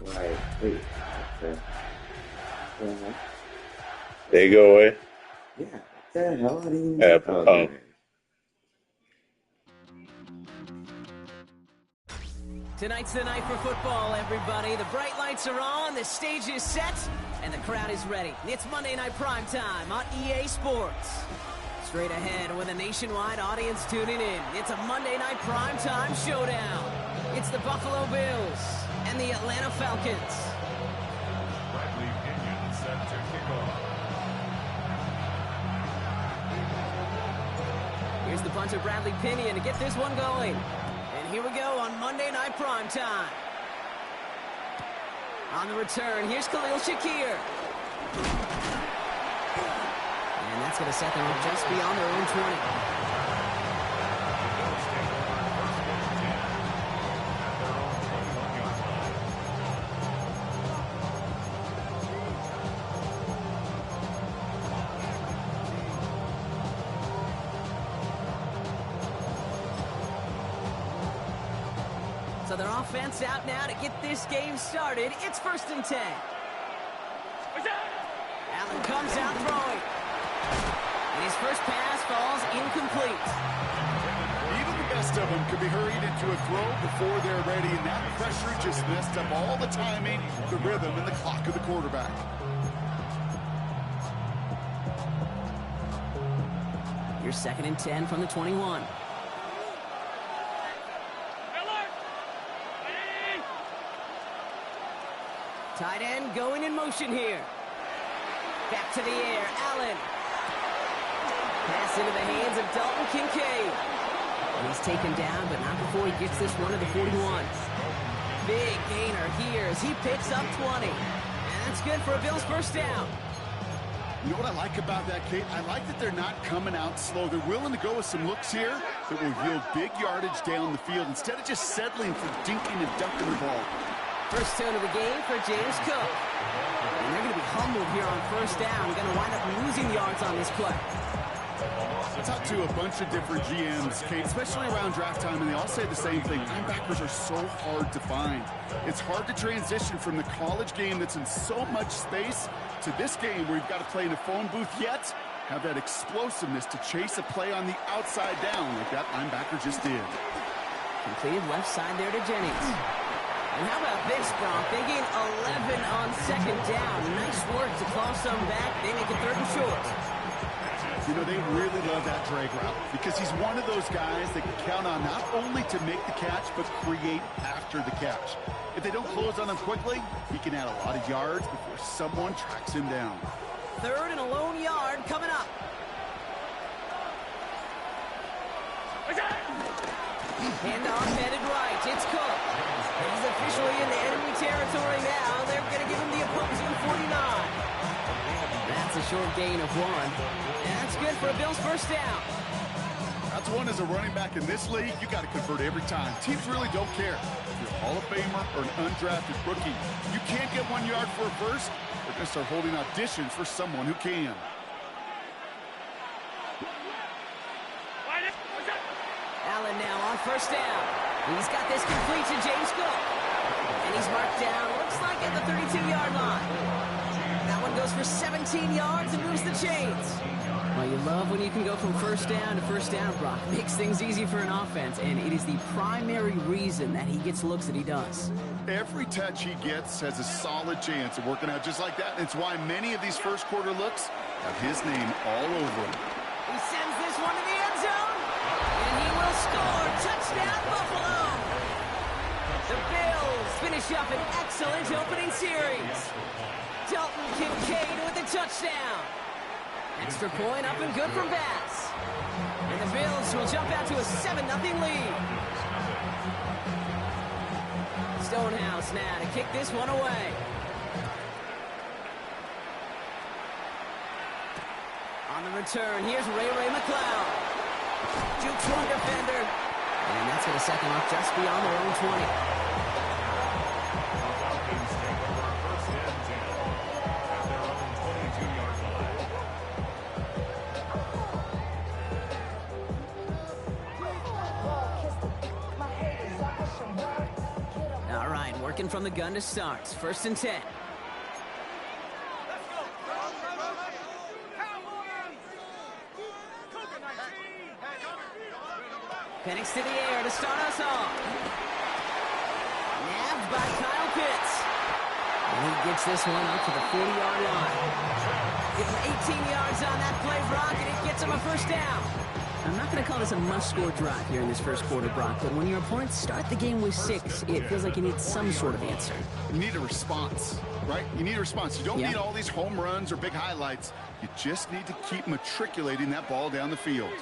Right. Wait. Okay. They go away. Yeah. What the hell? I didn't even Yeah, oh, there it is. Tonight's the night for football, everybody. The bright lights are on, the stage is set, and the crowd is ready. It's Monday Night Primetime on EA Sports. Straight ahead with a nationwide audience tuning in. It's a Monday Night Primetime showdown. It's the Buffalo Bills and the Atlanta Falcons. Bradley Pinion set to kick off. Here's the punter, Bradley Pinion, to get this one going. And here we go on Monday Night Primetime. On the return, here's Khalil Shakir. And that's going to set them up just beyond their own 20. So their offense out now to get this game started. It's 1st and 10. Allen comes out throwing. And his first pass falls incomplete. Even the best of them could be hurried into a throw before they're ready, and that pressure just messed up all the timing, the rhythm, and the clock of the quarterback. Here's 2nd and 10 from the 21. Tight end going in motion here. Back to the air, Allen. Pass into the hands of Dalton Kincaid. And he's taken down, but not before he gets this one to the 41. Big gainer here as he picks up 20. And that's good for a Bills first down. You know what I like about that, Kate? I like that they're not coming out slow. They're willing to go with some looks here that will yield big yardage down the field instead of just settling for dinking and dunking the ball. First turn of the game for James Cook. And they're going to be humbled here on first down. Going to wind up losing yards on this play. I talked to a bunch of different GMs, Kate, especially around draft time, and they all say the same thing. Linebackers are so hard to find. It's hard to transition from the college game that's in so much space to this game where you've got to play in a phone booth, yet have that explosiveness to chase a play on the outside down like that linebacker just did. Completed left side there to Jennings. And how about this, Bronk? They gain 11 on 2nd down. Nice work to claw some back. They make it 3rd and short. You know, they really love that drag route because he's one of those guys that can count on not only to make the catch, but create after the catch. If they don't close on him quickly, he can add a lot of yards before someone tracks him down. 3rd and a lone yard coming up. Handoff headed right. It's Cook. He's officially in the enemy territory now. They're going to give him the opposing 49. That's a short gain of 1. And that's good for a Bills first down. That's one as a running back in this league, you got to convert every time. Teams really don't care if you're a Hall of Famer or an undrafted rookie. You can't get 1 yard for a first, they're going to start holding auditions for someone who can. Allen now on first down. He's got this complete to James Cook. And he's marked down, looks like at the 32-yard line. That one goes for 17 yards and moves the chains. Well, you love when you can go from first down to first down, Brock. Makes things easy for an offense, and it is the primary reason that he gets looks that he does. Every touch he gets has a solid chance of working out just like that. It's why many of these first quarter looks have his name all over them. He sends this one to the end zone, and he will score. Touchdown, Buffalo! The Bills finish up an excellent opening series. Dalton Kincaid with a touchdown. Extra point up and good from Bass. And the Bills will jump out to a 7-0 lead. Stonehouse now to kick this one away. On the return, here's Ray McLeod. Jukes one defender. And that's going to set them up just beyond their own 20. Falcons take over first and 10 at their own 22-yard line. All right, working from the gun to start. First and 10. Penix to the air to start us off. Nabbed by Kyle Pitts. And he gets this one up to the 40-yard line. Give him 18 yards on that play, Brock, and it gets him a first down. I'm not going to call this a must-score drive here in this first quarter, Brock, but when your opponents start the game with 6, it feels like you need some sort of answer. You need a response, right? You need a response. You don't need all these home runs or big highlights. You just need to keep matriculating that ball down the field.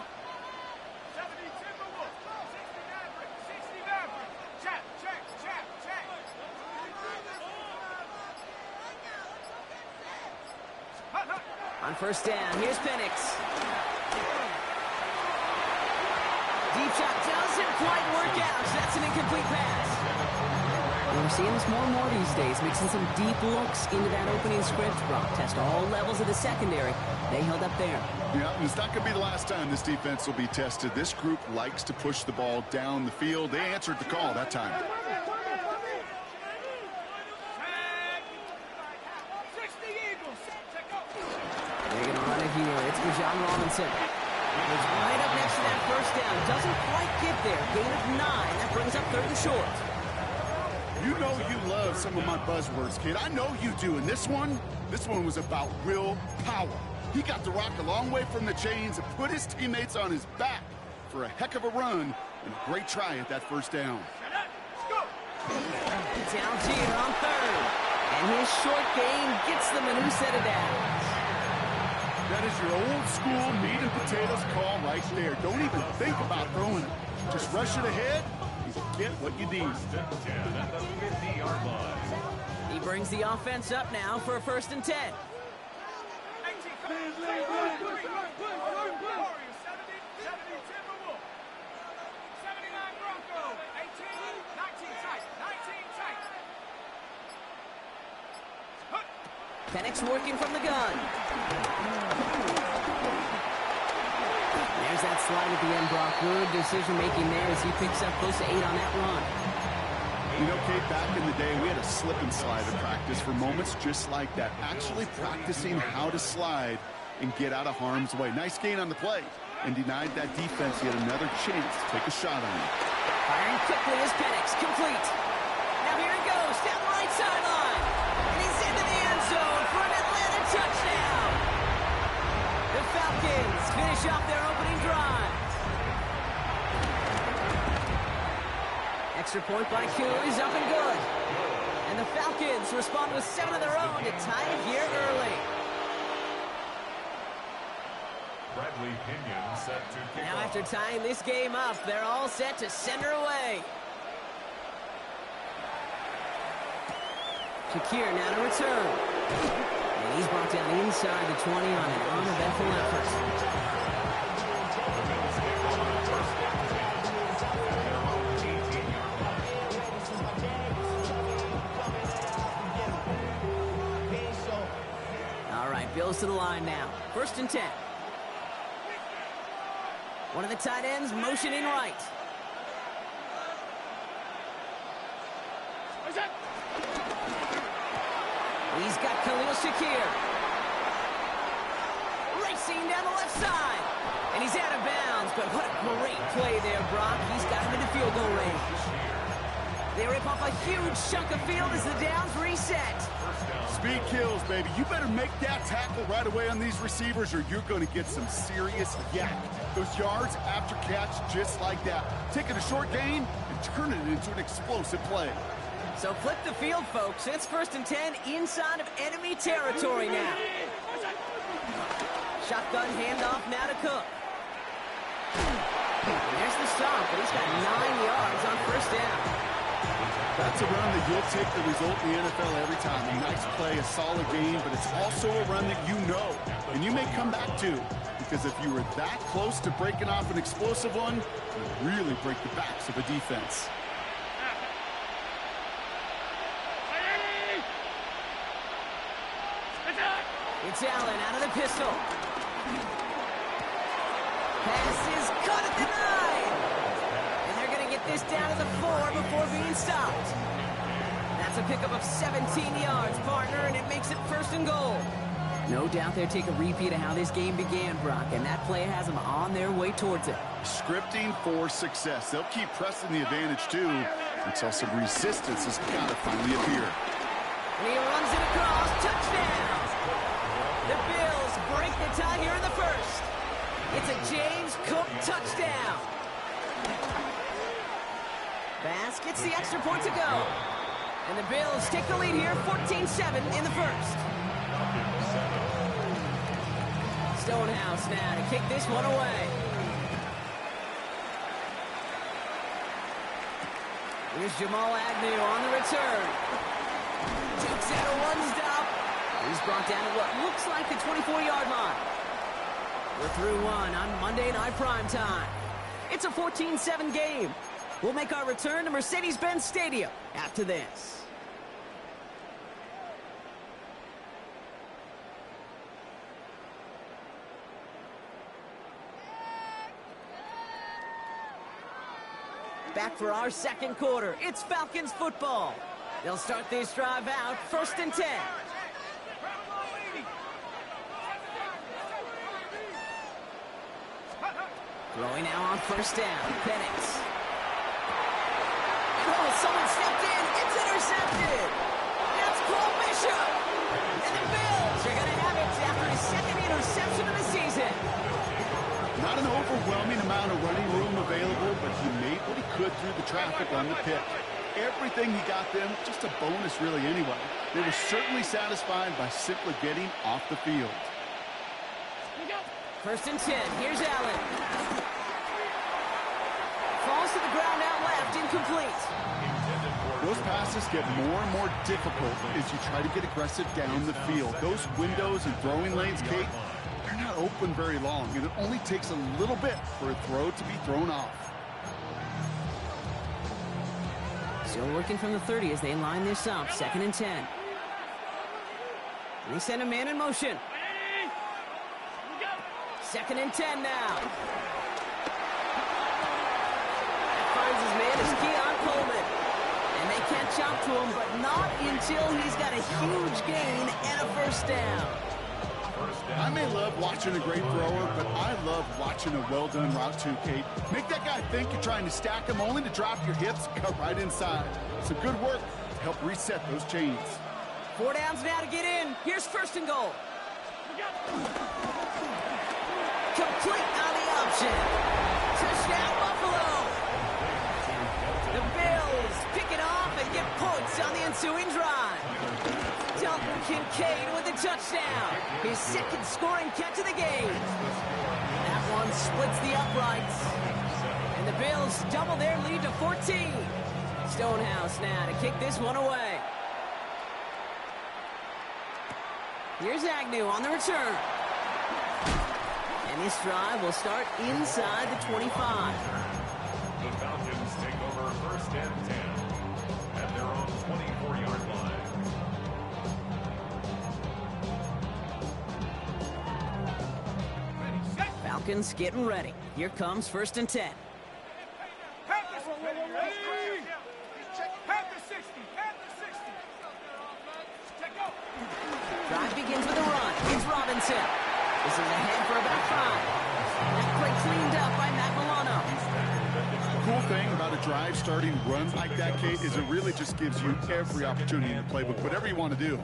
On first down, here's Penix. Deep shot doesn't quite work out. That's an incomplete pass. And we're seeing this more and more these days, mixing some deep looks into that opening script. Brock test all levels of the secondary. They held up there. Yeah, and it's not going to be the last time this defense will be tested. This group likes to push the ball down the field. They answered the call that time. Here, it's for John Robinson. It's right up next to that first down. Doesn't quite get there. Gain of 9. That brings up 3rd and short. You know you love some of my buzzwords, kid. I know you do. And this one was about will power. He got the rock a long way from the chains and put his teammates on his back for a heck of a run and a great try at that first down. Down here on 3rd. And his short gain gets them a new set of downs. That is your old school meat and potatoes call right there. Don't even think about throwing it. Just rush it ahead and get what you need. at the 50-yard line. He brings the offense up now for a 1st and 10. Penix working from the gun. There's that slide at the end, Brock. Good decision-making there as he picks up close to 8 on that run. You know, Kate, back in the day, we had a slip and slide in practice for moments just like that. Actually practicing how to slide and get out of harm's way. Nice gain on the play and denied that defense yet another chance to take a shot on him. Firing quickly is Penix. Complete. Now here he goes down the right sideline. And he's into the end zone for an Atlanta touchdown. The Falcons finish off their opening drive. Extra point by Q is up and good. And the Falcons respond with 7 of their own to tie it here early. Bradley Pinion set to kick Now off. after tying this game up, they're all set to send her away. Shakir now to return. And he's brought down inside the 20 on an uneventful effort. All right, Bills to the line now. 1st and 10. One of the tight ends motioning right. He's got Khalil Shakir. Racing down the left side. And he's out of bounds, but what a great play there, Brock. He's got him into field goal range. They rip off a huge chunk of field as the downs reset. Speed kills, baby. You better make that tackle right away on these receivers or you're going to get some serious yak. Those yards after catch just like that. Taking a short gain and turning it into an explosive play. So flip the field, folks. It's 1st and 10 inside of enemy territory now. Shotgun handoff now to Cook. And there's the stop, but he's got 9 yards on 1st down. That's a run that you'll take the result in the NFL every time. A nice play, a solid game, but it's also a run that you know, and you may come back to, because if you were that close to breaking off an explosive one, you really break the backs of a defense. It's Allen out of the pistol. Pass is caught at the 9. And they're going to get this down to the 4 before being stopped. That's a pickup of 17 yards, partner, and it makes it 1st and goal. No doubt they'll take a repeat of how this game began, Brock, and that play has them on their way towards it. Scripting for success. They'll keep pressing the advantage, too, until some resistance has got to finally appear. And he runs it across. Touchdown! The Bills break the tie here in the 1st. It's a James Cook touchdown. Bass gets the extra point to go. And the Bills take the lead here, 14-7 in the 1st. Stonehouse now to kick this one away. Here's Jamal Agnew on the return. Takes out a one-stop. He's brought down at what looks like the 24-yard line. We're through one on Monday Night Primetime. It's a 14-7 game. We'll make our return to Mercedes-Benz Stadium after this. Back for our 2nd quarter. It's Falcons football. They'll start this drive out 1st and 10. Throwing now on 1st down. Penix. Oh, someone stepped in. It's intercepted. That's Paul Bishop. And the Bills are going to have it after his 2nd interception of the season. Not an overwhelming amount of running room available, but he made what he could through the traffic on the pick. Everything he got them, just a bonus really anyway. They were certainly satisfied by simply getting off the field. 1st and 10. Here's Allen. Falls to the ground out left, incomplete. Those passes get more and more difficult as you try to get aggressive down the field. Those windows and throwing lanes, Kate, they're not open very long, and it only takes a little bit for a throw to be thrown off. Still working from the 30 as they line this up. 2nd and 10. And they send a man in motion. 2nd and 10 now. Finds his man is Keon Coleman. And they catch up to him, but not until he's got a huge gain and a 1st down. I may love watching a great thrower, but I love watching a well-done route too, Kate. Make that guy think you're trying to stack him only to drop your hips and cut right inside. Some good work to help reset those chains. 4 downs now to get in. Here's 1st and goal. Complete on the option. Touchdown, Buffalo. The Bills pick it off and get points on the ensuing drive. Dalton Kincaid with a touchdown. His 2nd scoring catch of the game. That one splits the uprights. And the Bills double their lead to 14. Stonehouse now to kick this one away. Here's Agnew on the return. And this drive will start inside the 25. The Falcons take over 1st and 10 at their own 24-yard line. Falcons getting ready. Here comes 1st and 10. Drive begins with a run. It's Robinson. This is ahead for about 5. That play cleaned up by Matt Milano. The cool thing about a drive starting run like that, Kate, is it really just gives you every opportunity in the playbook, whatever you want to do.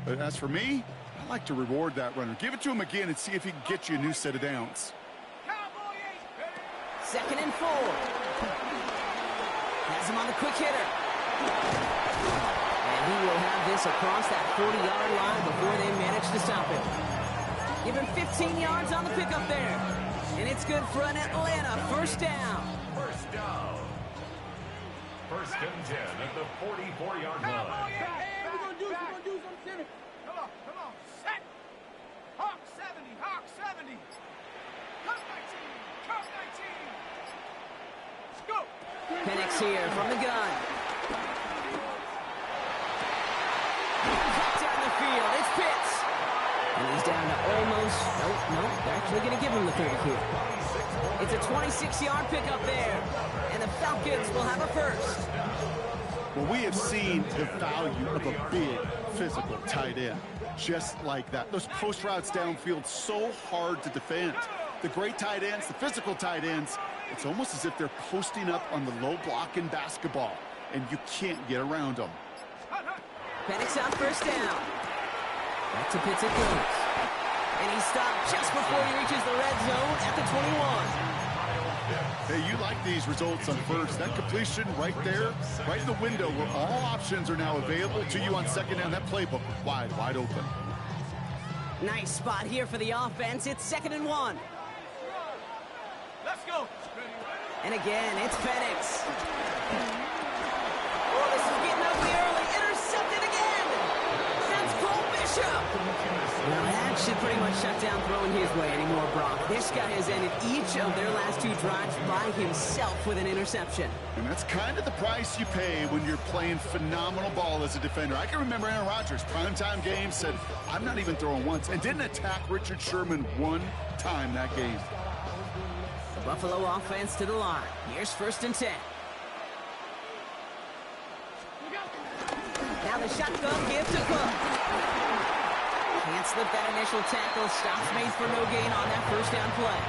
But as for me, I like to reward that runner. Give it to him again and see if he can get you a new set of downs. 2nd and 4. Has him on the quick hitter. And he will have this across that 40-yard line before they manage to stop it. Give him 15 yards on the pickup there. And it's good for an Atlanta 1st down. 1st down. First and 10 at the 44-yard line. Hey, we're gonna do some center. Come on. Set. Hawk 70. Cup 19. Let's go. Penix here from the gun. Back down the field. It's Pitts. And he's down to almost... Nope. They're actually going to give him the 30 here. It's a 26-yard pickup there. And the Falcons will have a first. Well, we have seen the value of a big, physical tight end. Just like that. Those post routes downfield, so hard to defend. The great tight ends, the physical tight ends, it's almost as if they're posting up on the low block in basketball, and you can't get around them. Penix on first down. Back to Pitts it goes. And he stopped just before he reaches the red zone at the 21. Hey, you like these results on first. That completion right there, right in the window where all options are now available to you on second down. That playbook wide open. Nice spot here for the offense. It's 2nd and 1. Let's go. And again, it's Penix. Oh, this is getting ugly early. Intercepted again. That's Cole Bishop. Well, that should pretty much shut down throwing his way anymore, Brock. This guy has ended each of their last 2 drives by himself with an interception. And that's kind of the price you pay when you're playing phenomenal ball as a defender. I can remember Aaron Rodgers, primetime game, said, I'm not even throwing once, and didn't attack Richard Sherman one time that game. The Buffalo offense to the line. Here's 1st and 10. Now the shotgun give to Cook. Can't slip that initial tackle. Stops made for no gain on that first down play.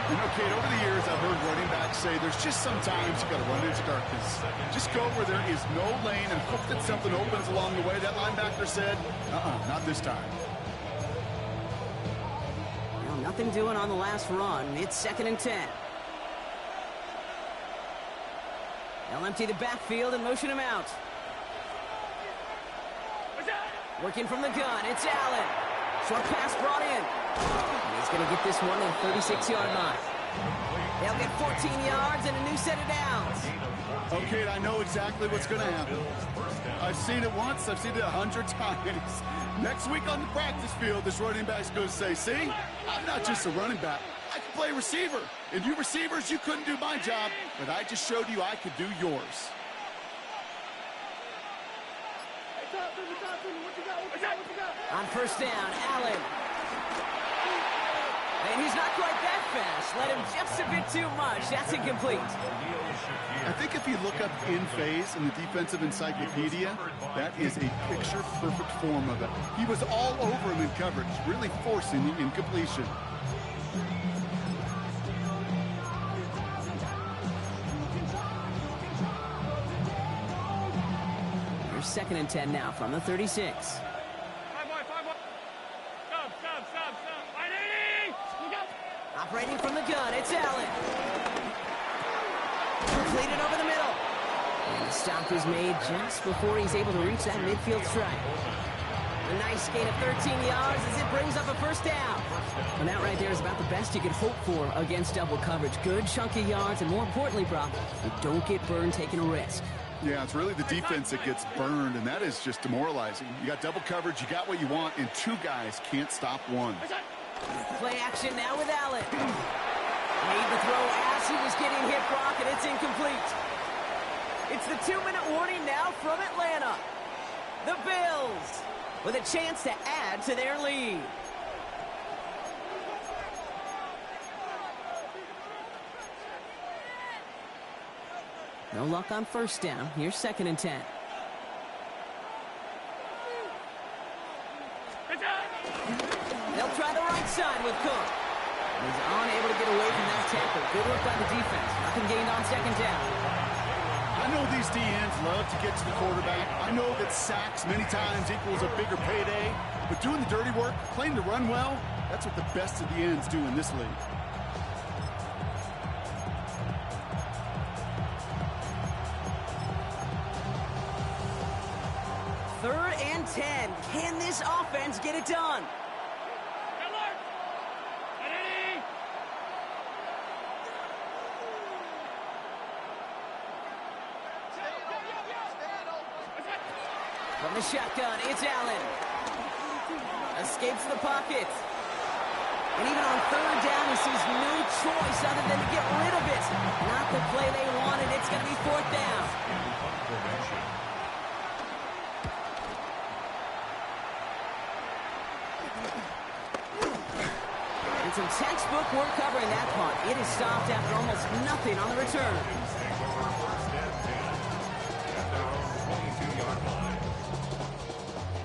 You know, Kate, over the years, I've heard running backs say there's just sometimes you got to run into darkness. Just go where there is no lane and hope that something opens along the way. That linebacker said, not this time. Well, nothing doing on the last run. It's 2nd and 10. They'll empty the backfield and motion him out. Working from the gun, it's Allen. Short pass brought in. And he's going to get this one to the 36-yard line. They'll get 14 yards and a new set of downs. Okay, I know exactly what's going to happen. I've seen it once, I've seen it 100 times. Next week on the practice field, this running back's going to say, see, I'm not just a running back. I can play receiver. And you receivers, you couldn't do my job, but I just showed you I could do yours. On first down, Allen. And he's not quite that fast. Let him just a bit too much. That's incomplete. I think if you look up in phase in the defensive encyclopedia, that is a picture-perfect form of it. He was all over him in coverage, really forcing the incompletion. Here's 2nd and 10 now from the 36. Stop. Operating from the gun, it's Allen. Completed over the middle. And the stop is made just before he's able to reach that midfield strike. A nice gain of 13 yards as it brings up a first down. And that right there is about the best you could hope for against double coverage. Good chunky yards, and more importantly, Brock, you don't get burned taking a risk. Yeah, it's really the defense that gets burned, and that is just demoralizing. You got double coverage, you got what you want, and 2 guys can't stop one. Play action now with Allen. Made the throw as he was getting hit, Brock, and it's incomplete. It's the 2-minute warning now from Atlanta. The Bills with a chance to add to their lead. No luck on first down. Here's 2nd and 10. They'll try the right side with Cook. He's unable to get away from that tackle. Good work by the defense. Nothing gained on 2nd down. I know these DNs love to get to the quarterback. I know that sacks many times equals a bigger payday. But doing the dirty work, playing to run well, that's what the best of the ends do in this league. Third and 10. Can this offense get it done? From the shotgun, it's Allen. Escapes the pocket. And even on third down, he sees no choice other than to get rid of it. Not the play they wanted. It's going to be fourth down. And some textbook work covering that punt. It is stopped after almost nothing on the return.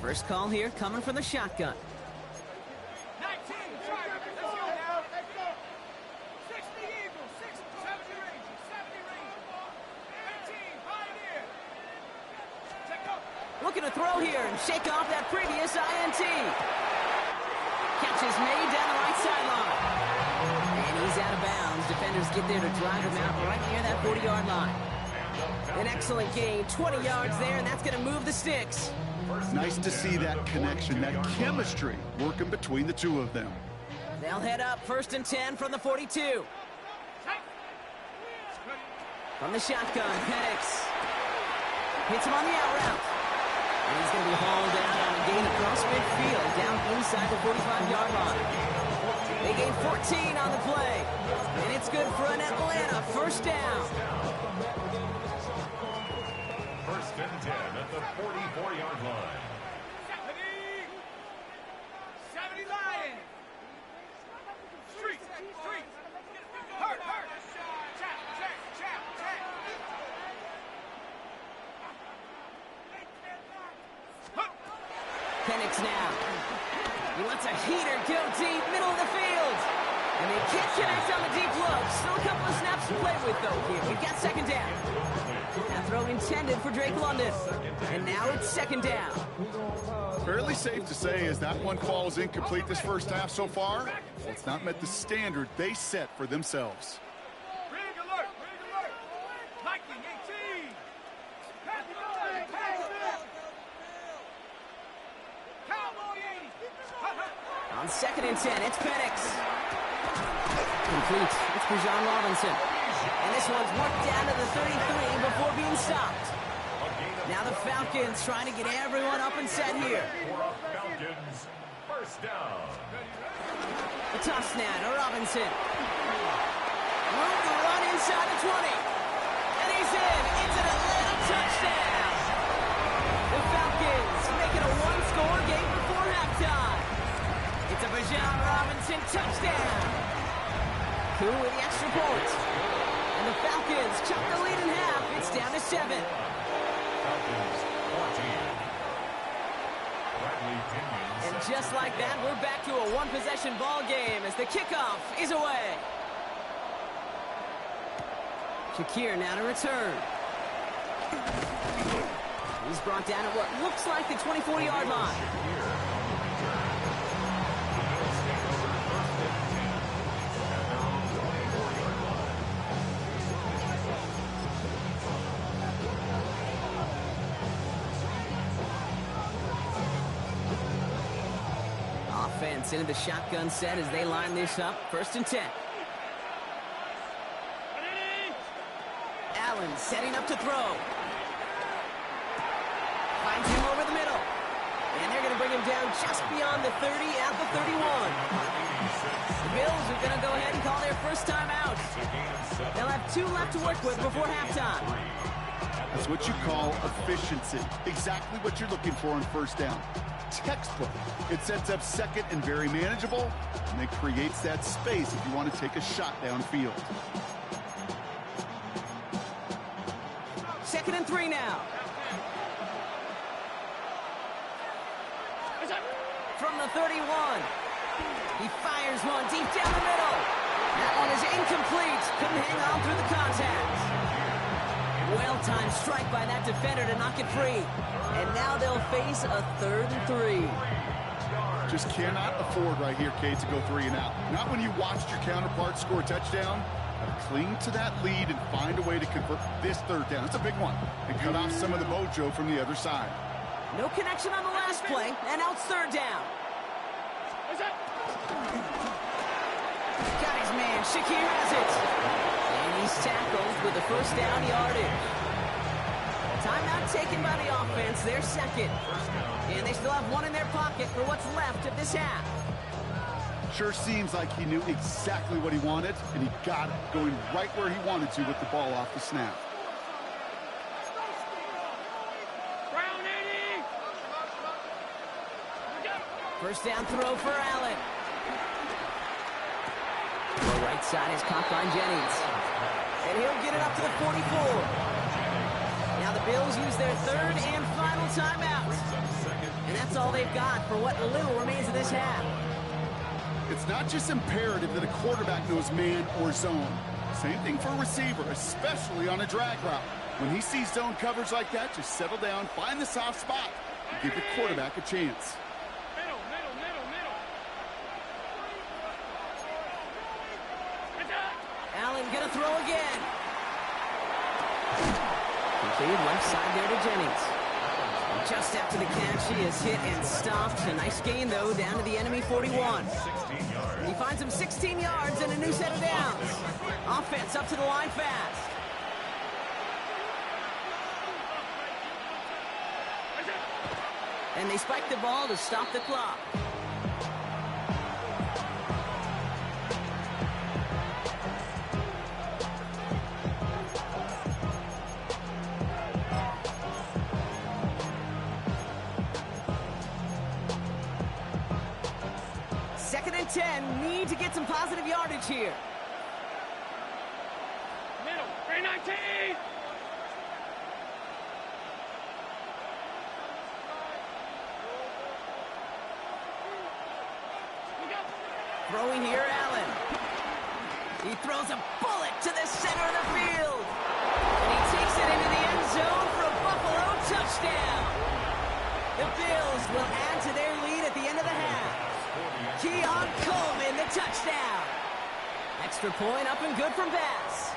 First call here coming from the shotgun. 19, try it. Let's go now. Let's go. 60 Eagles, 70 Rangers, 70 Rangers. 18, Pioneer. Check up. Looking to throw here and shake off that previous INT. Catch is made down the right sideline. And he's out of bounds. Defenders get there to drive him out right near that 40-yard line. An excellent gain, 20 yards there, and that's going to move the sticks. Nice to see that connection, that chemistry working between the two of them. They'll head up first and 10 from the 42. From the shotgun, Penix hits him on the out route. And he's going to be hauled down on a gain across midfield, down inside the 45-yard line. They gain 14 on the play, and it's good for an Atlanta first down. First and 10 at the 44-yard line. 70 Lions. Street. Hurt. Check. Penix now. He lets a heater go deep, middle of the field. And they can't connect on the deep look. Still a couple of snaps to play with, though, here. We've got second down. That throw intended for Drake London. And now it's second down. Fairly safe to say as that one falls incomplete this first half so far, it's not met the standard they set for themselves. Rig alert. Mikey, 18. Cowboy 80. On second and 10, it's Penix. Complete. It's for John Robinson. And this one's worked down to the 33 before being stopped. Now the Falcons trying to get everyone up and set here. Falcons, first down. The toss now to Robinson. Move the run inside the 20. And he's in. It's an Atlanta touchdown. The Falcons make it a one-score game before halftime. It's a Bijan Robinson touchdown. Cool with the extra point. And the Falcons chop the lead in half. It's down to 7. Falcons, 14. And just like that, we're back to a one-possession ball game as the kickoff is away. Shakir now to return. He's brought down at what looks like the 24-yard line. Offense into the shotgun set as they line this up. First and 10. Allen setting up to throw. Finds him over the middle. And they're going to bring him down just beyond the 30 at the 31. The Bills are going to go ahead and call their first time out. They'll have 2 left to work with before halftime. That's what you call efficiency. Exactly what you're looking for on first down. Textbook. It sets up second and very manageable, and it creates that space if you want to take a shot downfield. Second and 3 now. From the 31. He fires one deep down the middle. That one is incomplete. Couldn't hang on through the contact. Well-timed strike by that defender to knock it free. And now they'll face a 3rd and 3. Just cannot afford right here, Kate, to go 3 and out. Not when you watched your counterpart score a touchdown. Cling to that lead and find a way to convert this 3rd down. It's a big one. And cut off some of the mojo from the other side. No connection on the last play, and now it's 3rd down. Got his man. Shakir has it. And he's tackled with the first down yardage. Timeout taken by the offense, their second. And they still have one in their pocket for what's left of this half. Sure seems like he knew exactly what he wanted, and he got it, going right where he wanted to with the ball off the snap. First down throw for Allen. The right side is caught by Jennings. And he'll get it up to the 44. Now the Bills use their third and final timeout. And that's all they've got for what little remains of this half. It's not just imperative that a quarterback knows man or zone. Same thing for a receiver, especially on a drag route. When he sees zone coverage like that, just settle down, find the soft spot, and give the quarterback a chance. Allen gonna throw again. Completed left side there to Jennings. Just after the catch, he is hit and stopped. A nice gain, though, down to the enemy 41. He finds him 16 yards and a new set of downs. Offense up to the line fast. And they spike the ball to stop the clock. Second and 10, need to get some positive yardage here. Middle, 319. Throwing here, Allen. He throws a bullet to the center of the field. And he takes it into the end zone for a Buffalo touchdown. The Bills will add to their lead at the end of the half. Keon Coleman, the touchdown. Extra point up and good from Bass.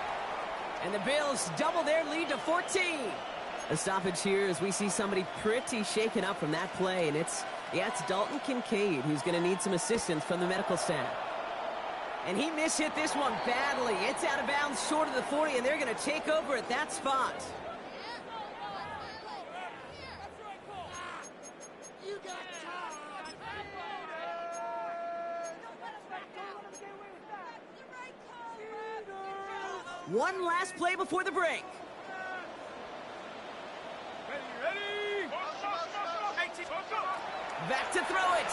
And the Bills double their lead to 14. A stoppage here as we see somebody pretty shaken up from that play. And it's Dalton Kincaid who's going to need some assistance from the medical staff. And he mishit this one badly. It's out of bounds short of the 40, and they're going to take over at that spot. One last play before the break. Ready. Back to throw it.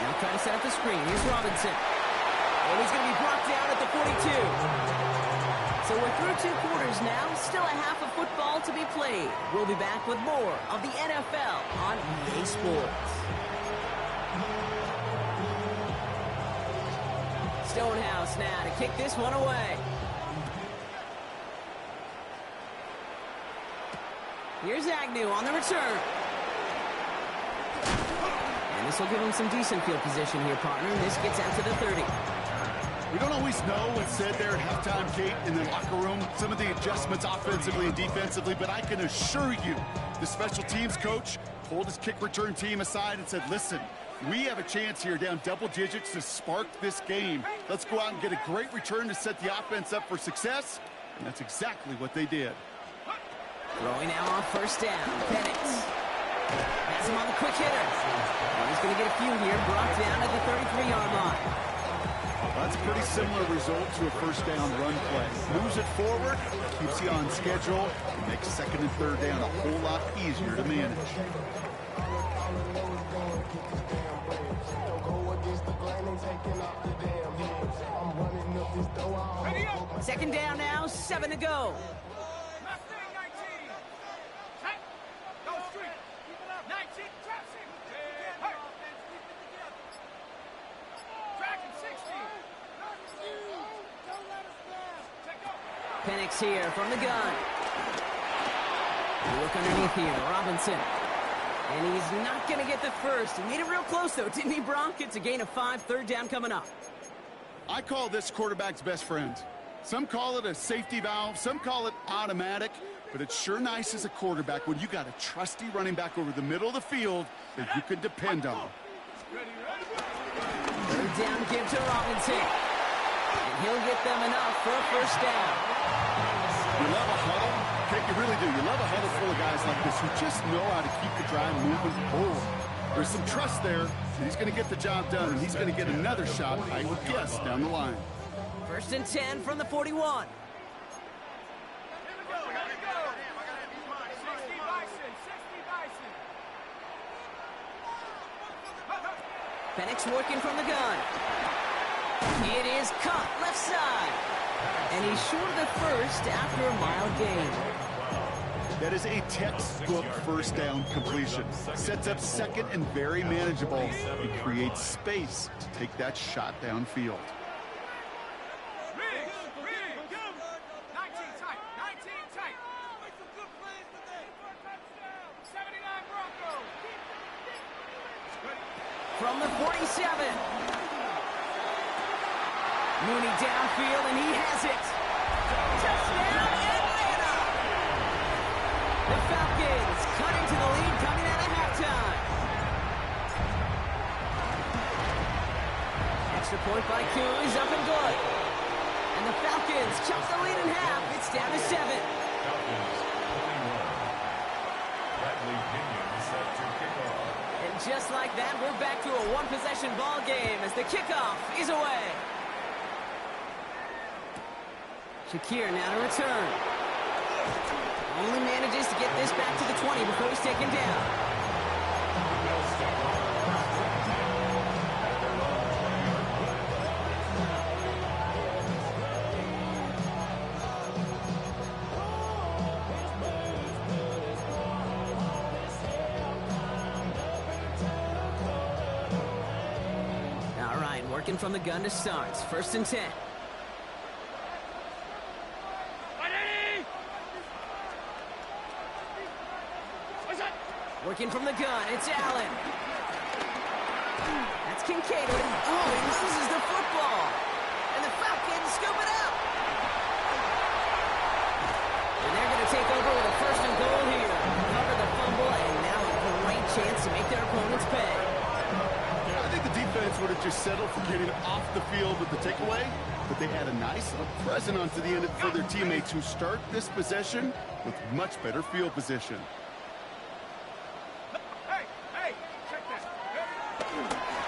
Now trying to set up the screen. Here's Robinson. And he's going to be brought down at the 42. So we're through 2 quarters now. Still a half of football to be played. We'll be back with more of the NFL on EA Sports. Stonehouse now to kick this one away. Here's Agnew on the return. And this will give him some decent field position here, partner. This gets out to the 30. We don't always know what's said there at halftime, Kate, in the locker room. Some of the adjustments offensively and defensively, but I can assure you the special teams coach pulled his kick return team aside and said, listen, we have a chance here down double digits to spark this game. Let's go out and get a great return to set the offense up for success. And that's exactly what they did. Throwing now off first down. Penix has him on the quick hitter. And he's going to get a few here, brought down at the 33-yard line. That's a pretty similar result to a first down run play. Moves it forward, keeps you on schedule, and makes second and third down a whole lot easier to manage. Second down now, 7 to go. Penix here from the gun. Look underneath here, Robinson. And he's not going to get the first. He made it real close, though, didn't he, Bronk? It's a gain of 5, third down coming up. I call this quarterback's best friend. Some call it a safety valve, some call it automatic, but it's sure nice as a quarterback when you got a trusty running back over the middle of the field that you can depend on. Third down give to Robinson. And he'll get them enough for a first down. You love a huddle? Okay, you really do. You love a huddle full of guys like this who just know how to keep the drive moving forward. There's some trust there. He's going to get the job done, and he's going to get another shot, I would guess, down the line. 1st and 10 from the 41. Penix working from the gun. It is caught left side. And he's short of the first after a mile gain. That is a textbook first down completion. Sets up second and very manageable. It creates space to take that shot downfield. 19 tight. From the 47. Mooney downfield, and he has it. Touchdown, Atlanta! The Falcons cut into the lead coming out of halftime. Extra point by Koo is up and good. And the Falcons chop the lead in half. It's down to 7. Falcons 21. Bradley Pinion set to kick off. And just like that, we're back to a one-possession ball game as the kickoff is away. Shakir now to return. Only manages to get this back to the 20 before he's taken down. All right, working from the gun to start. 1st and 10. Working from the gun, it's Allen. That's Kincaid. Oh, he loses the football. And the Falcons scoop it up. And they're going to take over with a 1st and goal here. Cover the fumble, and now a great chance to make their opponents pay. I think the defense would have just settled for getting off the field with the takeaway, but they had a nice little present onto the end for their teammates who start this possession with much better field position.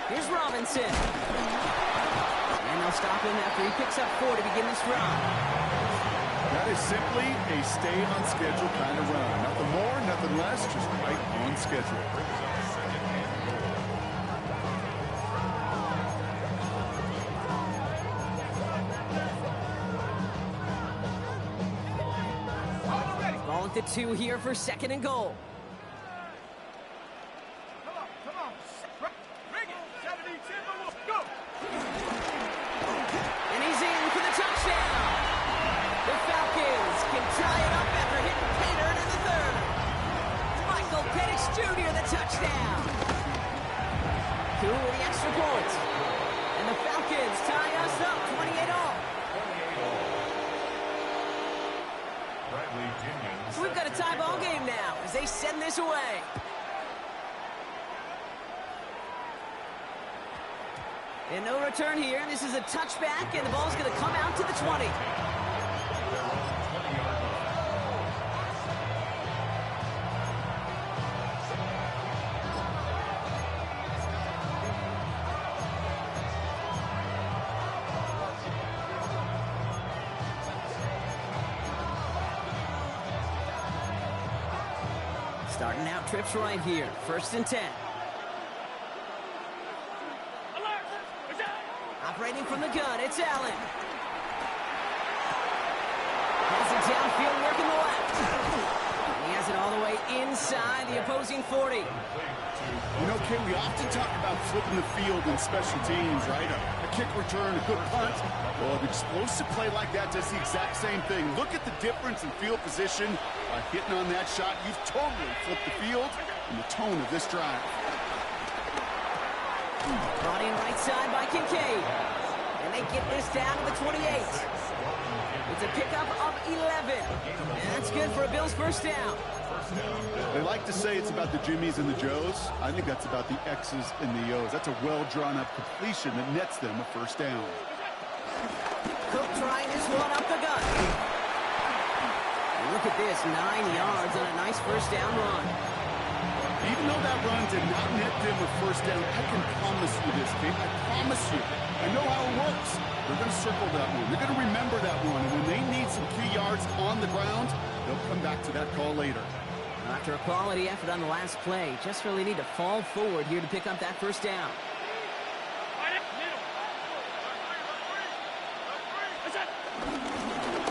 Here's Robinson. And they'll stop him after he picks up 4 to begin this run. That is simply a stay-on-schedule kind of run. Nothing more, nothing less, just right on schedule. Ball at the 2 here for 2nd and goal. Come on. Bring it. 70, Timber, go. And he's in for the touchdown. The Falcons can tie it up after hitting Payton in the 3rd. Michael Penix Jr. the touchdown. Koo with the extra point. And the Falcons tie us up 28-all. Bradley Pinion. So we've got a tie ball game now as they send this away. And no return here. This is a touchback, and the ball's going to come out to the 20. Starting out trips right here. 1st and 10. Operating from the gun, it's Allen. Has it downfield, working the left. He has it all the way inside the opposing 40. You know, Ken, we often talk about flipping the field in special teams, right? A kick return, a good punt. Well, an explosive play like that does the exact same thing. Look at the difference in field position. By hitting on that shot, you've totally flipped the field and the tone of this drive. Brought in right side by Kincaid. And they get this down to the 28. It's a pickup of 11. And that's good for a Bills 1st down. They like to say it's about the Jimmies and the Joes. I think that's about the X's and the O's. That's a well-drawn-up completion that nets them a 1st down. Cook trying this one up the gut. this, 9 yards on a nice first down run. Even though that run did not net them a first down, I can promise you this, Kate. I promise you. I know how it works. They're going to circle that one. They're going to remember that one. And when they need some key yards on the ground, they'll come back to that call later. After a quality effort on the last play, just really need to fall forward here to pick up that first down.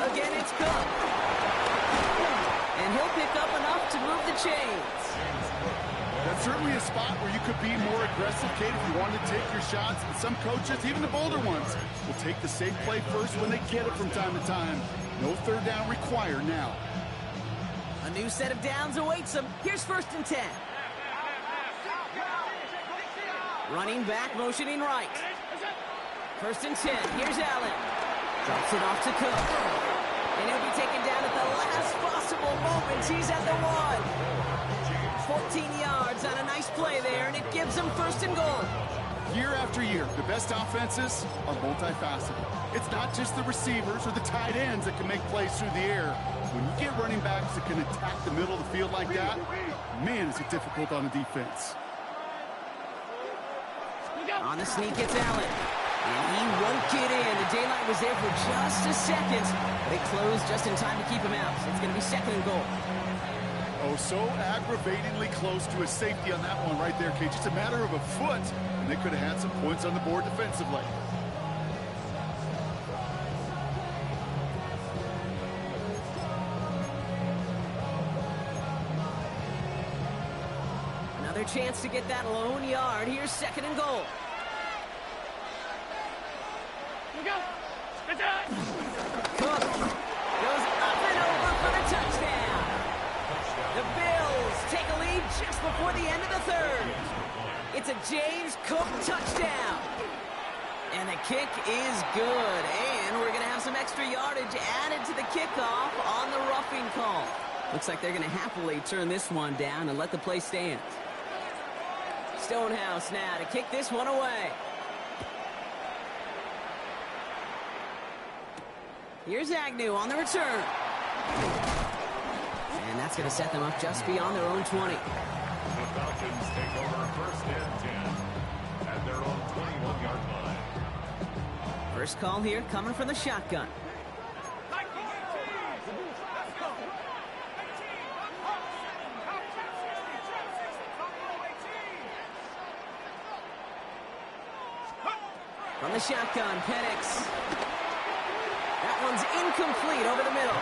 Again, it's Cook. And he'll pick up enough to move the chains. That's certainly a spot where you could be more aggressive, Kate, if you want to take your shots. And some coaches, even the bolder ones, will take the safe play first when they get it from time to time. No third down required now. A new set of downs awaits them. Here's 1st and 10. Running back, motioning right. 1st and 10. Here's Allen. Drops it off to Cook. And he'll be taken down at the last possible moment. He's at the 1. 14 yards on a nice play there, and it gives them 1st and goal. Year after year, the best offenses are multifaceted. It's not just the receivers or the tight ends that can make plays through the air. When you get running backs that can attack the middle of the field like that, man, is it difficult on a defense. On the sneak, it's Allen. And he won't get in. The daylight was there for just a second, but it closed just in time to keep him out. It's going to be 2nd and goal. Oh, so aggravatingly close to a safety on that one right there, Kate. Just a matter of a foot, and they could have had some points on the board defensively. Another chance to get that lone yard. Here's 2nd and goal. Cook goes up and over for the touchdown. The Bills take a lead just before the end of the 3rd. It's a James Cook touchdown. And the kick is good. And we're going to have some extra yardage added to the kickoff on the roughing call. Looks like they're going to happily turn this one down and let the play stand. Stonehouse now to kick this one away. Here's Agnew on the return. And that's going to set them up just beyond their own 20. The Falcons take over 1st and 10 at their own 21-yard line. First call here coming from the shotgun. From the shotgun, Penix. That one's incomplete over the middle.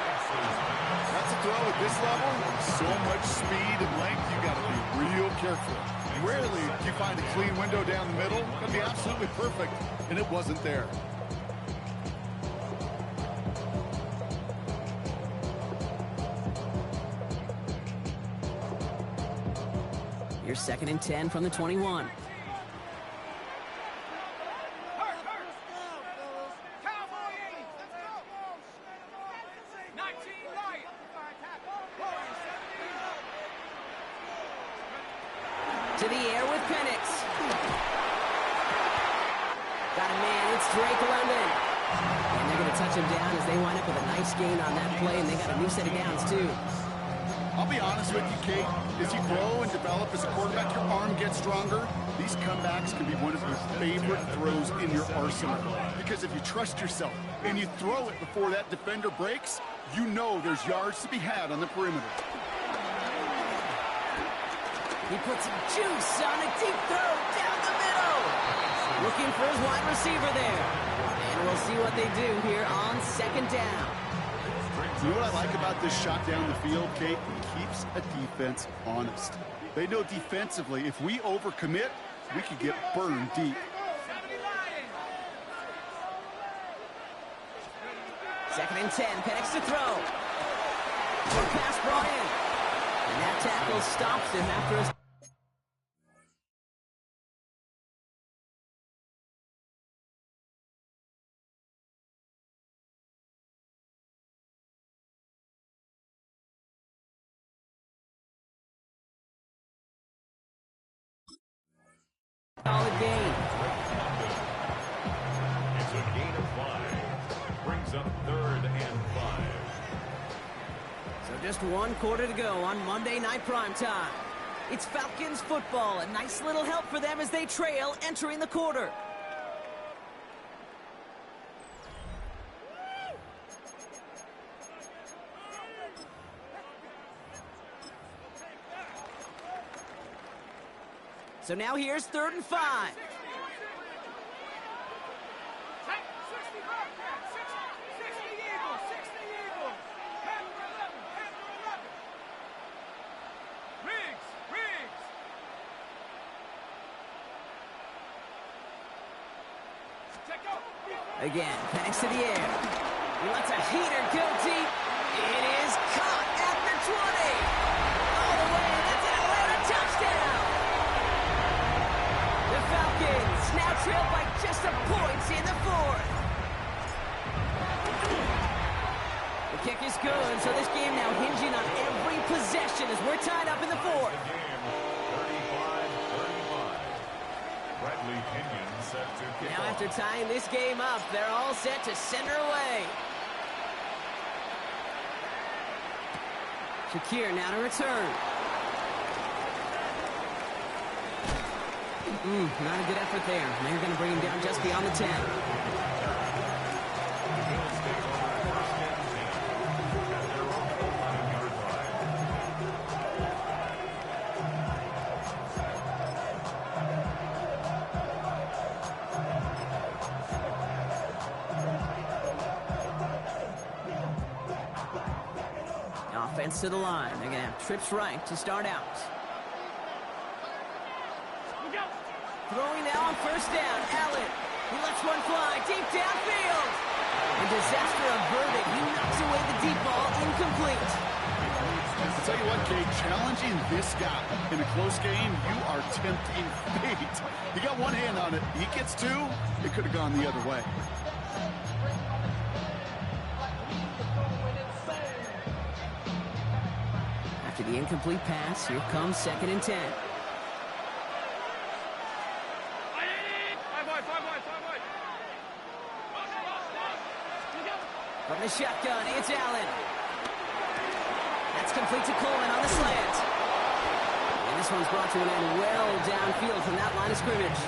That's a throw at this level. So much speed and length, you got to be real careful. Rarely do you find a clean window down the middle. It's going to be absolutely perfect, and it wasn't there. Here's 2nd and 10 from the 21. To the air with Penix. Got a man, it's Drake London. And they're going to touch him down as they wind up with a nice gain on that play, and they got a new set of downs, too. I'll be honest with you, Kate. As you grow and develop as a quarterback, your arm gets stronger. These comebacks can be one of your favorite throws in your arsenal. Because if you trust yourself and you throw it before that defender breaks, you know there's yards to be had on the perimeter. He puts some juice on a deep throw down the middle. Looking for his wide receiver there. And we'll see what they do here on 2nd down. You know what I like about this shot down the field, Kate? It keeps a defense honest. They know defensively, if we overcommit, we could get burned deep. 2nd and 10, Penix to throw. One pass brought in. And that tackle stops him after a... solid gain. It's a gain of 5. Brings up 3rd and 5. So Just one quarter to go on Monday Night Primetime. It's Falcons football. A nice little help for them as they trail entering the quarter. So now here's 3rd and 5. 60 Eagles, 60 Eagles. Panther 11, Panther 11. Riggs. Check out. Again, Penix to the air. He lets a heater go deep. It is caught at the 20. All the way, that's an Atlanta touchdown. The Falcons now trail by just a point in the 4th. The kick is good, so this game now hinging on every possession as we're tied up in the 4th. Bradley Kenyon set to kick Now off. after tying this game up, they're all set to send her away. Shakir now to return. Not a good effort there. They're going to bring him down just beyond the 10. Offense to the line. They're going to have trips right to start out. Throwing now on 1st down. Allen. He lets one fly deep downfield. And disaster averted. He knocks away the deep ball. Incomplete. I'll tell you what, Kate, challenging this guy in a close game, you are tempting fate. He got one hand on it. He gets two. It could have gone the other way. After the incomplete pass, here comes 2nd and 10. From the shotgun, it's Allen. That's complete to Coleman on the slant. And this one's brought to an end well downfield from that line of scrimmage.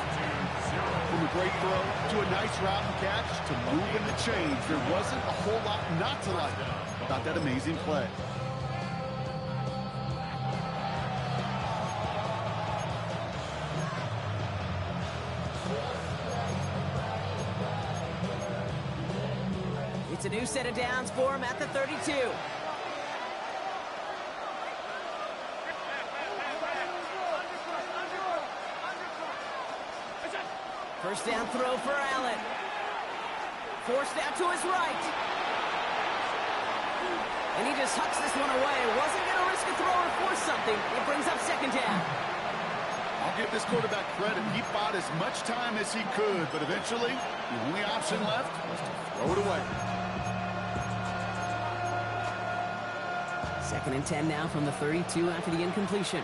From a great throw to a nice route and catch to moving the chains, there wasn't a whole lot not to like about that amazing play. It's a new set of downs for him at the 32. First down throw for Allen. Forced out to his right. And he just hucks this one away. Wasn't going to risk a throw or force something. It brings up 2nd down. I'll give this quarterback credit. He fought as much time as he could, but eventually, the only option left was to throw it away. 2nd and 10 now from the 32 after the incompletion.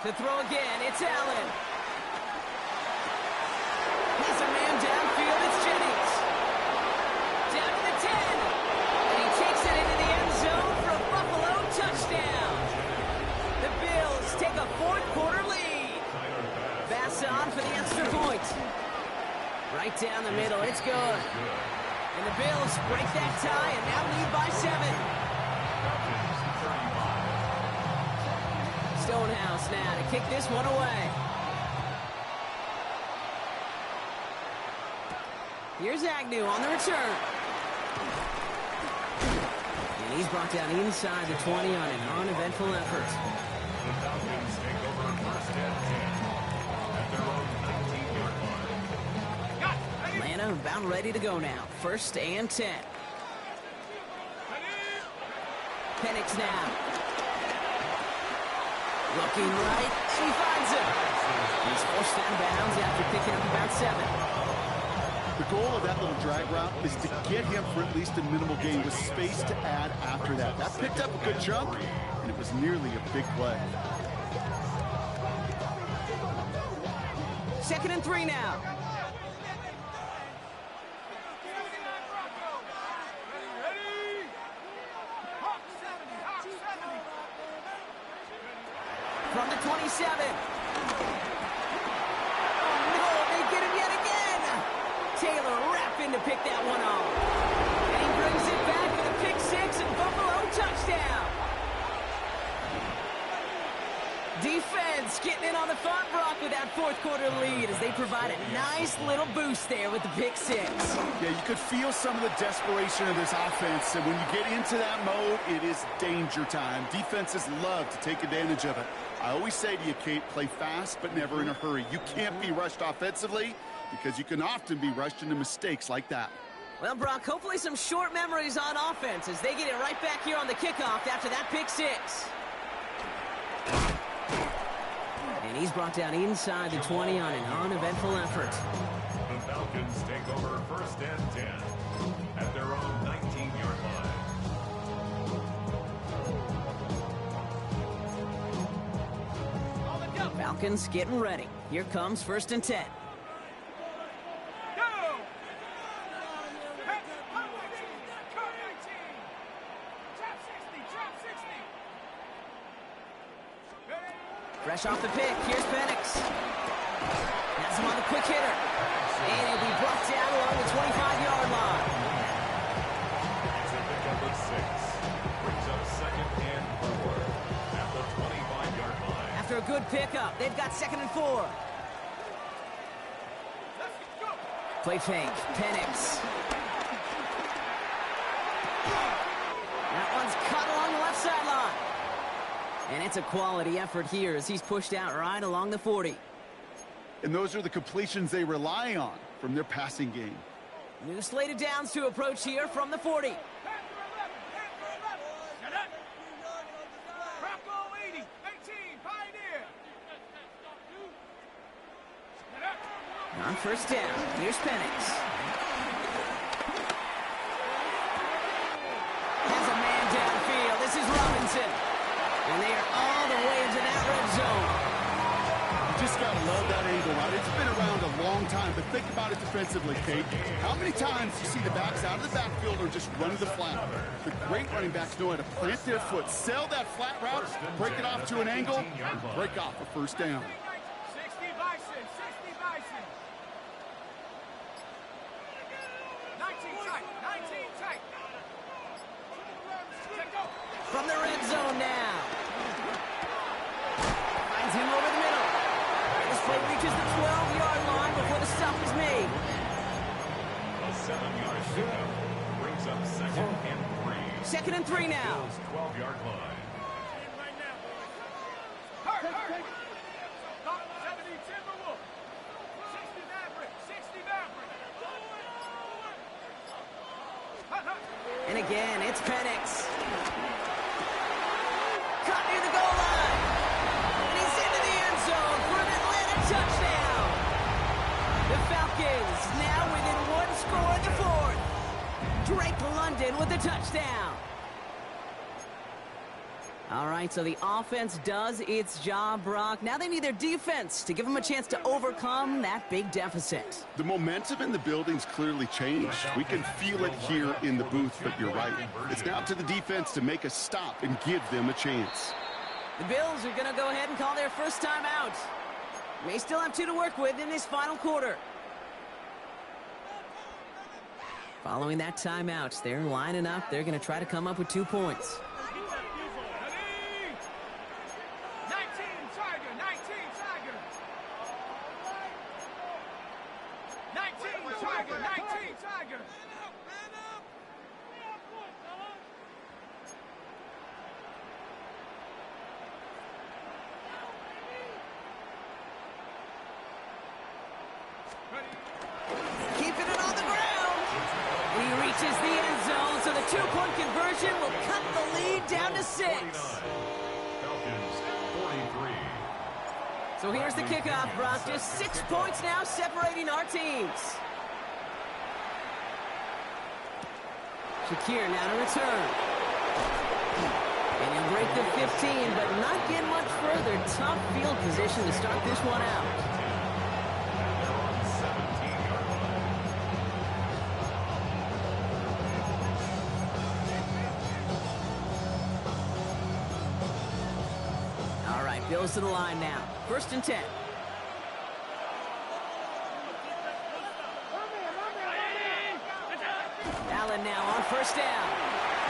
To throw again, it's Allen. He's a man downfield, it's Jennings. Down to the 10. And he takes it into the end zone for a Buffalo touchdown. The Bills take a 4th quarter lead. Pass on for the extra point. Right down the middle, it's good. And the Bills break that tie and now lead by 7. Stonehouse now to kick this one away. Here's Agnew on the return. And he's brought down inside the 20 on an uneventful effort. The Falcons take over 1st and 10 at their own 19-yard line. Atlanta about ready to go now. 1st and 10. Penix now. Looking right, and he finds him. He's forced out of bounds after picking up about 7. The goal of that little drag route is to get him for at least a minimal gain with space to add after that. That picked up a good chunk, and it was nearly a big play. 2nd and 3 now. From the 27. Oh, no, they get him yet again. Taylor rapping to pick that one off. And he brings it back for the pick 6 and Buffalo touchdown. Defense getting in on the front, Brock, with that 4th quarter lead as they provide a nice little boost there with the pick 6. Yeah, you could feel some of the desperation of this offense, and when you get into that mode, it is danger time. Defenses love to take advantage of it. I always say to you, Kate, play fast but never in a hurry. You can't be rushed offensively because you can often be rushed into mistakes like that. Well, Brock, hopefully some short memories on offense as they get it right back here on the kickoff after that pick 6. And he's brought down inside the 20 on an uneventful effort. The Falcons take over 1st and 10 at their own 19-yard line. Falcons getting ready. Here comes 1st and 10. Fresh off the pick, here's Penix. Has him on the quick hitter. And he'll be brought down along the 25-yard line. It's a pickup of 6. Brings up 2nd and 4 at the 25-yard line. After a good pickup, they've got 2nd and 4. Play fake, Penix. That one's cut along the left sideline. And it's a quality effort here as he's pushed out right along the 40. And those are the completions they rely on from their passing game. New slate of downs to approach here from the 40. On 1st down, here's Penix. Has a man downfield. This is Robinson. And they are all the way into that red zone. You just got to love that angle, right? It's been around a long time, but think about it defensively, Kate. How many times do you see the backs out of the backfield or just run the flat? The great running backs know how to plant their foot, sell that flat route, break it off to an angle, and break off a 1st down. 60 Bison, 60 Bison. 19 tight, 19 tight. From the red zone now. Finds him over the middle. This play reaches the 12-yard line before the stop is made. A 7-yard pickup brings up 2nd and 3. 2nd and 3 now. 12-yard line. Hurt. 70 Timberwolf. 60 Maverick, 60 Maverick. And again, it's Penix. Caught near the goal line. And he's into the end zone for an Atlanta touchdown. The Falcons now within 1 score in the 4th. Drake London with the touchdown. All right, so the offense does its job, Brock. Now they need their defense to give them a chance to overcome that big deficit. The momentum in the building's clearly changed. We can feel it here in the booth, but you're right. It's now to the defense to make a stop and give them a chance. The Bills are going to go ahead and call their first time out. May still have 2 to work with in this final quarter. Following that timeout, they're lining up. They're going to try to come up with 2 points. 19 Tiger. Keeping it on the ground. And he reaches the end zone, so the 2-point conversion will cut the lead down to 6. Falcons 43. So here's the kickoff, Brock. Just 6 points now separating our teams. Shakir now to return. And he'll break the 15, but not get much further. Tough field position to start this one out. All right, Bills to the line now. 1st and 10. Allen now on 1st down.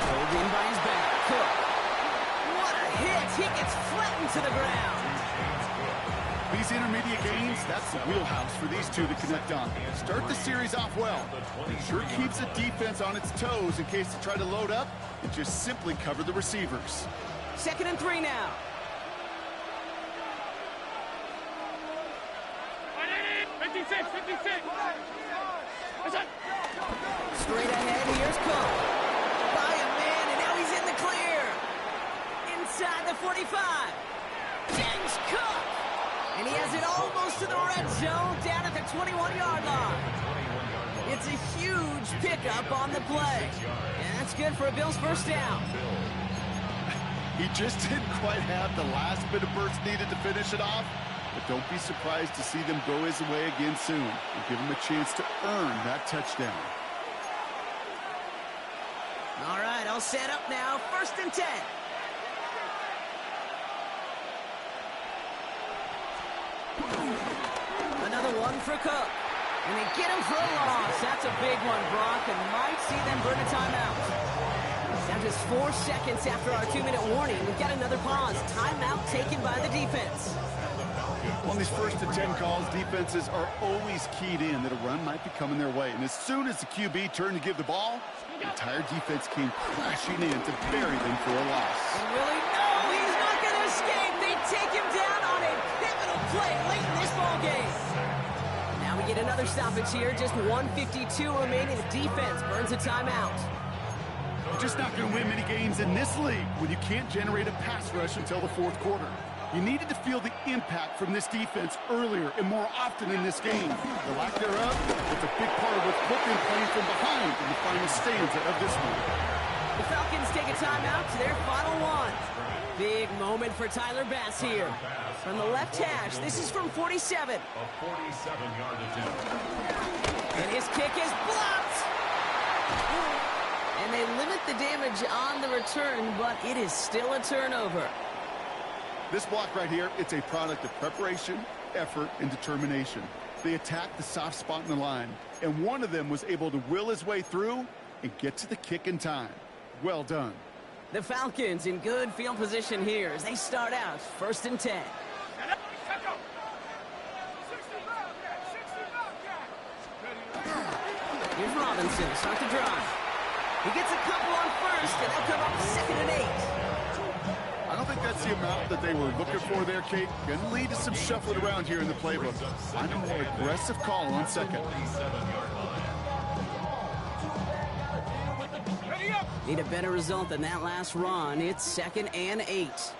Pulled in by his back. Cook. What a hit. He gets flattened to the ground. These intermediate gains, that's the wheelhouse for these two to connect on. Start the series off well. It sure keeps the defense on its toes in case they try to load up and just simply cover the receivers. 2nd and 3 now. Straight ahead, here's Cook. By a man, and now he's in the clear. Inside the 45. James Cook. And he has it almost to the red zone, down at the 21-yard line. It's a huge pickup on the play. And that's good for a Bills 1st down. He just didn't quite have the last bit of burst needed to finish it off. But don't be surprised to see them go his way again soon and give him a chance to earn that touchdown. All right, all set up now. 1st and 10. Another one for Cook. And they get him for a loss. That's a big one, Brock, and might see them burn a timeout. Now just 4 seconds after our 2-minute warning, we've got another pause. Timeout taken by the defense. On these 1st and 10 calls, defenses are always keyed in that a run might be coming their way. And as soon as the QB turned to give the ball, the entire defense came crashing in to bury them for a loss. And really, no, he's not going to escape. They take him down on a pivotal play late in this ball game. Now we get another stoppage here. Just 1:52 remaining. The defense burns a timeout. You're just not going to win many games in this league when you can't generate a pass rush until the 4th quarter. You needed to feel the impact from this defense earlier and more often in this game. The lack thereof was a big part of what's put them playing from behind in the final stanza of this one. The Falcons take a timeout to their final one. Big moment for Tyler Bass here. From the left hash, this is from 47. A 47-yard attempt. And his kick is blocked. And they limit the damage on the return, but it is still a turnover. This block right here, it's a product of preparation, effort, and determination. They attacked the soft spot in the line, and one of them was able to will his way through and get to the kick in time. Well done. The Falcons in good field position here as they start out 1st and 10. Here's Robinson, start the drive. He gets a couple on 1st, and they'll come up 2nd and 8. I don't think that's the amount that they were looking for there, Kate. Going to lead to some shuffling around here in the playbook. Find a more aggressive call on 2nd. Need a better result than that last run. It's 2nd and 8.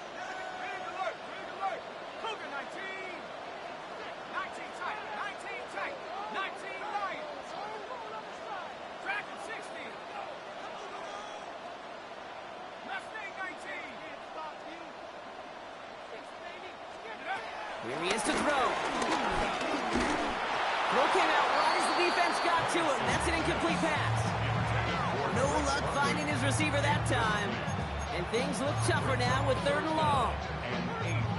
Here he is to throw. Throw came out right as the defense got to him. That's an incomplete pass. No luck finding his receiver that time. And things look tougher now with 3rd and long.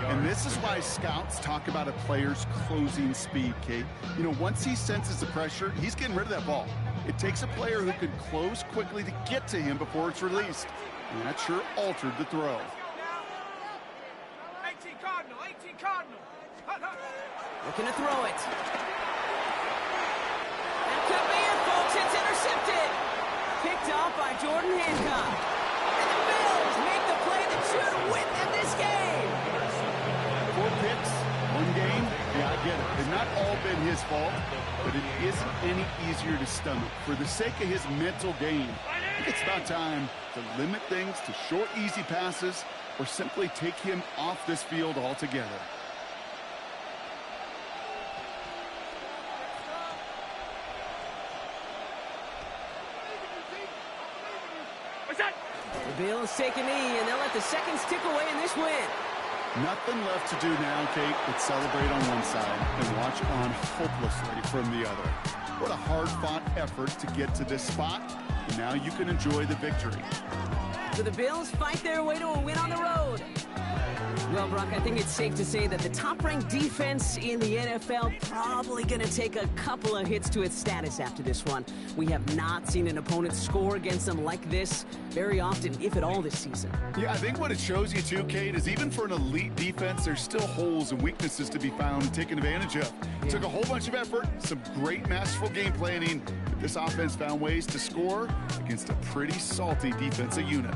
And this is why scouts talk about a player's closing speed, Kate. You know, once he senses the pressure, he's getting rid of that ball. It takes a player who can close quickly to get to him before it's released. And that sure altered the throw. 18 Cardinal, 18 Cardinal. Looking to throw it. That could be it, folks. It's intercepted. Picked off by Jordan Hancock. And the Bills make the play that should win them this game. 4 picks, 1 game. Yeah, I get it. It's not all been his fault, but it isn't any easier to stomach. For the sake of his mental game, it's about time to limit things to short, easy passes or simply take him off this field altogether. The Bills take a knee, and they'll let the seconds tick away in this win. Nothing left to do now, Kate, but celebrate on one side and watch on hopelessly from the other. What a hard-fought effort to get to this spot, and now you can enjoy the victory. So the Bills fight their way to a win on the road. Well, Brock, I think it's safe to say that the top-ranked defense in the NFL probably going to take a couple of hits to its status after this one. We have not seen an opponent score against them like this very often, if at all, this season. Yeah, I think what it shows you too, Kate, is even for an elite defense, there's still holes and weaknesses to be found and taken advantage of. It took a whole bunch of effort, some great masterful game planning, but this offense found ways to score against a pretty salty defensive unit.